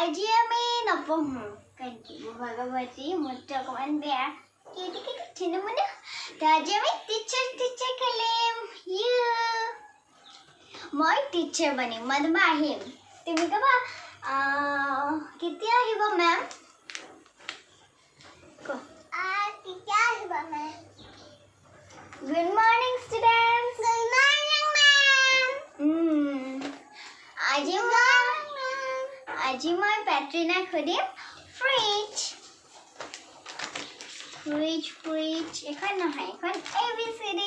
আজি আমি নপঢ়ো কাৰণ ভগৱতী মোৰটো অকণমান বেয়া কিন্তু মানে আজি আমি টিচাৰ খেলিম মই টিচাৰ বনিম মই তোমাৰ আহিম তুমি ক'বা কেতিয়া আহিব মেম কেতিয়া আহিব ma'am Good morning, students. Good morning, ma'am. Aji moi Patrina khudim fridge. Ekhon nahoy ekhon ABCD.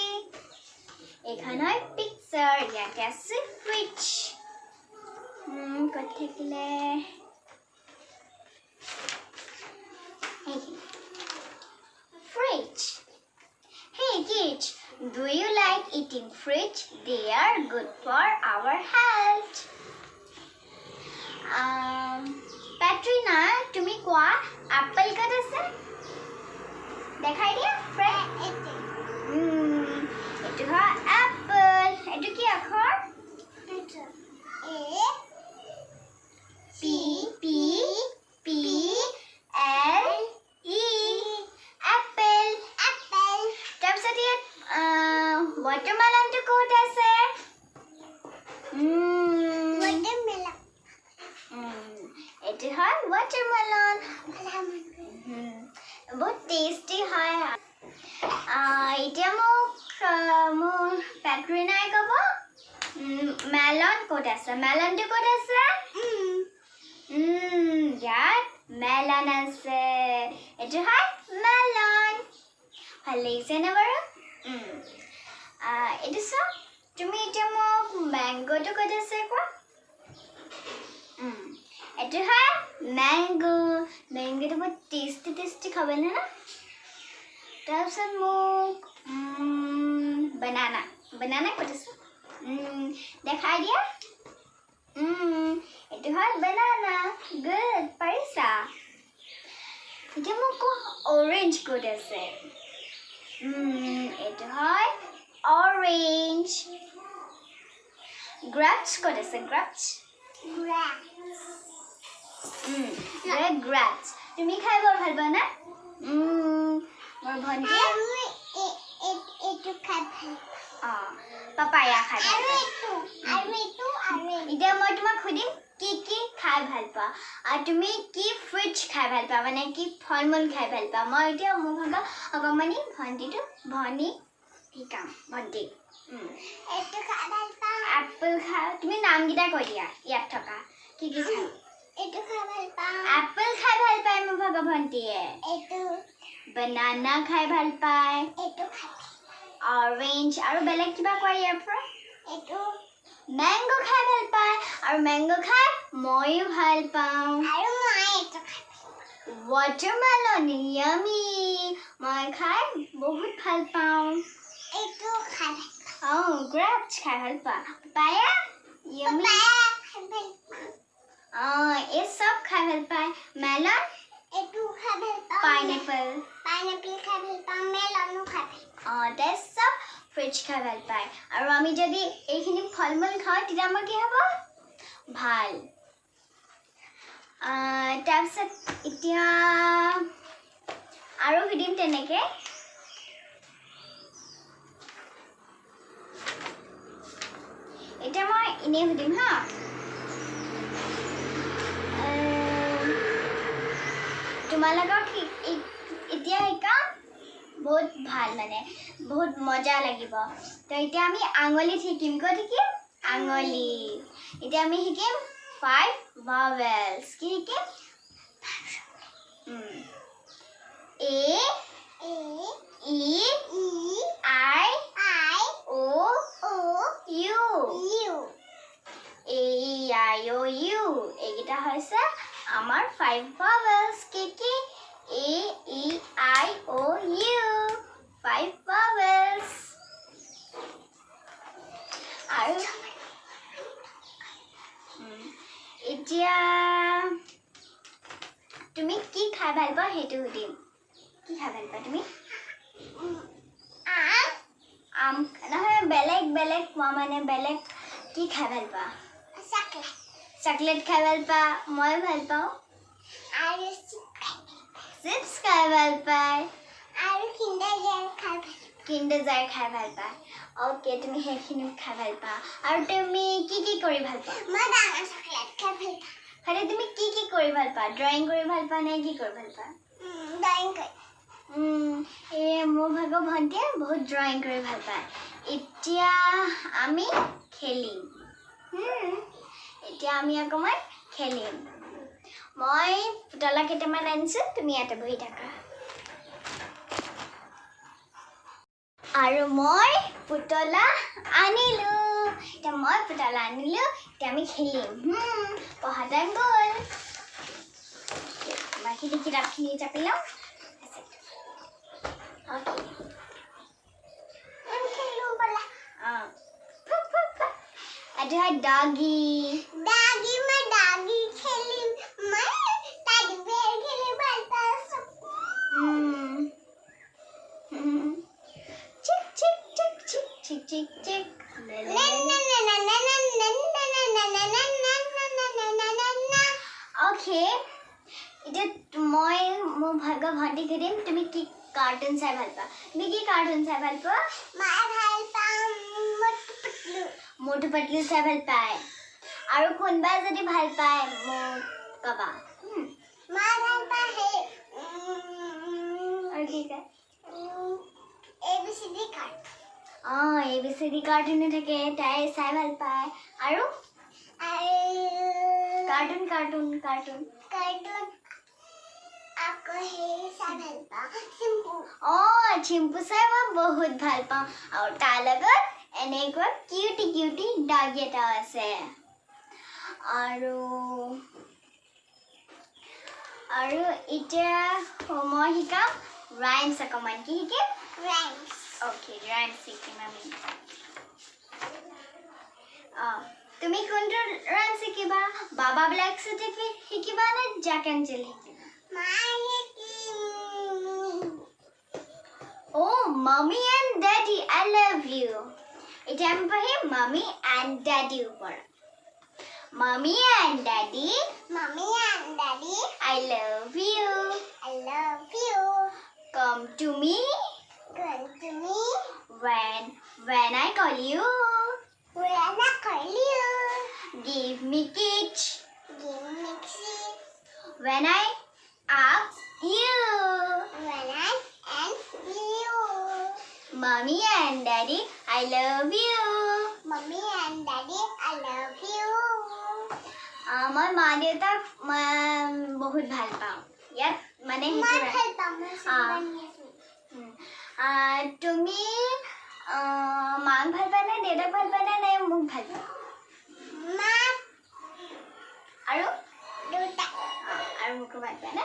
Ekhon hoy picture yate ase fridge. Kot thakile. Fridge. Hey kids, do you like eating fruits? They are good for our health. Patrina, tumi koa apple kat ase? Dekhai dia friend? Etu ha apple. Etu ki akhor? A P L E apple. তাৰপিছত ইয়াত watermelon টো ক'ত আছে এটো হয় watermelon বহুত tasty হয় এতিয়া মোৰ পেট্ৰিনাই ক'ব মেলন ক'ত আছে মেলনটো ক'ত আছে ইয়াত মেলন আছে এটো হয় মেলন ভাল লাগিছে না বাৰু এটো সব তুমি এটা মোক ম্যাঙ্গোটো ক'ত আছে কোৱা এটো হয় ম্যাঙ্গোটো বহুত টেষ্টি খাবনে না তাৰপিছত মোক বানানা ক'ত আছে দেখাই দিয়া এটো হয় বানানা গুড পাৰিছা এতিয়া মোক অৰেঞ্জ ক'ত আছে এটো হয় orange grapes ক'ত আছে grapes grapes তুমি খাই বৰ ভাল পোৱা না মোৰ ভন্টি এটো খাই ভাল পাপায়া খাই ভাল এতিয়া মই তোমাক সুধিম কি খাই ভাল পোৱা আৰু তুমি কি ফ্ৰুটছ খাই ভাল পোৱা মানে কি ফল মূল খাই ভাল পোৱা মই এতিয়া মোৰ ভাগৰ অকমানি ভনী শিকাম ভন্টি এটো খাই ভাল পাওঁ এপল খাই তুমি নামকেইটা কৈ দিয়া ইয়াত থকা কি খাই এটো খাই ভাল পাওঁ এপল খাই ভাল পায় মোৰ ভাগৰ ভন্টিয়ে এটো বানানা খাই ভাল পায় এটো খাই অৰেঞ্জ আৰু বেলেগ কিবা কোৱা ইয়াৰ পৰা এটো ম্যাঙ্গো খাই ভাল পায় আৰু ম্যাঙ্গো খাই মইও ভাল পাওঁ আৰু মই এটো খাই watermelon yummy মই খাই বহুত ভাল পাওঁ এটো খাই grapes খাই ভাল পাওঁ পায়া yummy এই সব খাই ভাল পায় melon এটো খাই ভাল পাওঁ pineapple খাই ভাল পাওঁ melon খাই this সব fruits খাই ভাল পায় আৰু আমি যদি এইখিনি ফলমূল খাওঁ তেতিয়া আমাৰ কি হ'ব ভাল তাৰপিছত এতিয়া আৰু সুধিম তেনেকে এতিয়া মই ইনে সুধিম হা তোমালোকক এতিয়া শিকাম বহুত ভাল মানে বহুত মজা লাগিব তো এতিয়া আমি আঙুলি শিকিম ক'ত শিকিম আঙুলি এতিয়া আমি শিকিম 5 vowels কি শিকিম A E I O U A E I O U এইকেইটা হৈছে আমাৰ 5 vowels কি A E I O U 5 vowels আৰু এতিয়া তুমি কি খাই ভাল পোৱা হেতু সুধিম কি খাই ভাল পোৱা তুমি আম নহয় বেলেগ কোৱা মানে বেলেগ কি খাই ভাল পোৱা চকলেট খাই ভাল পা মই ভাল পাওঁ আৰু চিপছ খাই ভাল পায় আৰু কিণ্ডাৰ জয় খাই ভাল পায় অ'কে তুমি সেইখিনি খাই ভাল পা আৰু তুমি কি কৰি ভাল পা মই ডাঙৰ চকলেট খাই ভাল পাওঁ খালি তুমি কি কৰি ভাল পা ড্ৰয়িং কৰি ভাল পা নে কি কৰি ভাল পা ড্ৰয়িং কৰি মোৰ ভাগৰ ভণ্টিয়ে বহুত ড্ৰয়িং কৰি ভাল পায় এতিয়া আমি খেলিম এতিয়া আমি অকণমান খেলিম মই পুতলা কেইটামান আনিছোঁ তুমি ইয়াতে বহি থাকা আৰু মই পুতলা আনিলোঁ এতিয়া আমি খেলিম পঢ়া টাইম গ'ল বাকীখিনি কিতাপখিনি জাপি লওঁ এইটো হয় ডগি খেলিম মই টেডি বেয়াৰ খেলি ভাল পাইছোঁ চিক চিক চিক চিক চিক চিক চিক অ'কে এতিয়া মই মোৰ ভাগৰ ভণ্টিক সুধিম তুমি কি কাৰ্টুন চাই ভাল পোৱা তুমি কি কাৰ্টুন চাই ভাল পোৱা মোটু পটলু চাই ভাল পায় আৰু কোনোবাই যদি ভাল পায় মোক ক'বা আৰু কি কয় ABCD ABCD কাৰ্টুনো থাকে তাই চাই ভাল পায় আৰু কাৰ্টুন আকৌ সেই চাই ভাল পাওঁ চিম্পু চিম্পু চাই মই বহুত ভাল পাওঁ আৰু তাৰ লগত এনেকুৱা কিউটি ডগি এটা আছে আৰু এতিয়া মই শিকাম ৰাইমছ অকণমান কি শিকিম অ'কে ৰাইমছ শিকিম আমি তুমি কোনটো ৰাইমছ শিকিবা বাবা ব্লেক চাৰ্টিফিকেট শিকিবা নে জেক এণ্ড জিল শিকিবা mommy and daddy I love you এতিয়া আমি পঢ়িম mommy and daddy ওপৰত mommy and daddy I love you come to me when I call you give me kiss when I ask you mommy and daddy I love you মই মা দেউতাক বহুত ভাল পাওঁ ইয়াত মানে তুমি মাক ভাল পোৱা নে দেউতাক ভাল পোৱা নে মোক ভাল পোৱা আৰু মোকো ভাল পোৱা নে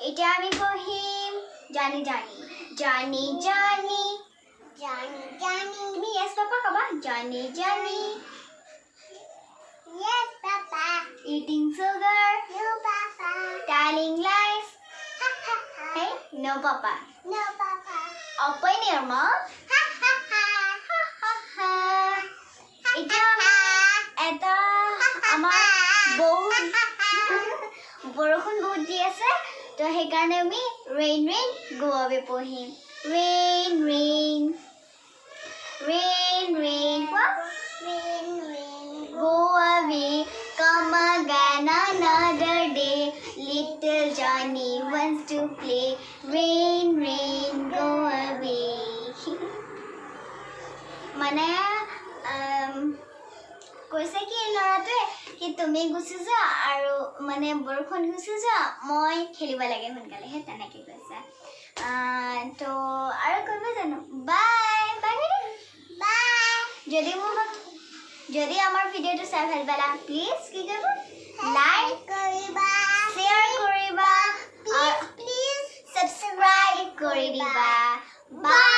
এতিয়া আমি পঢ়িম জানি তুমি yes papa ক'বা জানি Yes, Papa. eating sugar No, Papa. telling lies hey no papa No, Papa. open your mouth এতিয়া এটা আমাৰ বৰষুণ বহুত দি আছে তো সেইকাৰণে আমি rain go away পঢ়িম rain go away come again another day little Johnny wants to play rain go away মানে কৈছে কি ল'ৰাটোৱে কি তুমি গুচি যোৱা আৰু মানে বৰষুণ গুচি যোৱা মই খেলিব লাগে সোনকালে সেই তেনেকৈ কৈছে তো আৰু কৰিব জানো বাই যদি আমাৰ ভিডিঅ'টো চাই ভাল পালা প্লিজ কি কৰিব লাইক কৰিবা শ্বেয়াৰ কৰিবা প্লিজ ছাবস্ক্ৰাইব কৰি দিবা বাই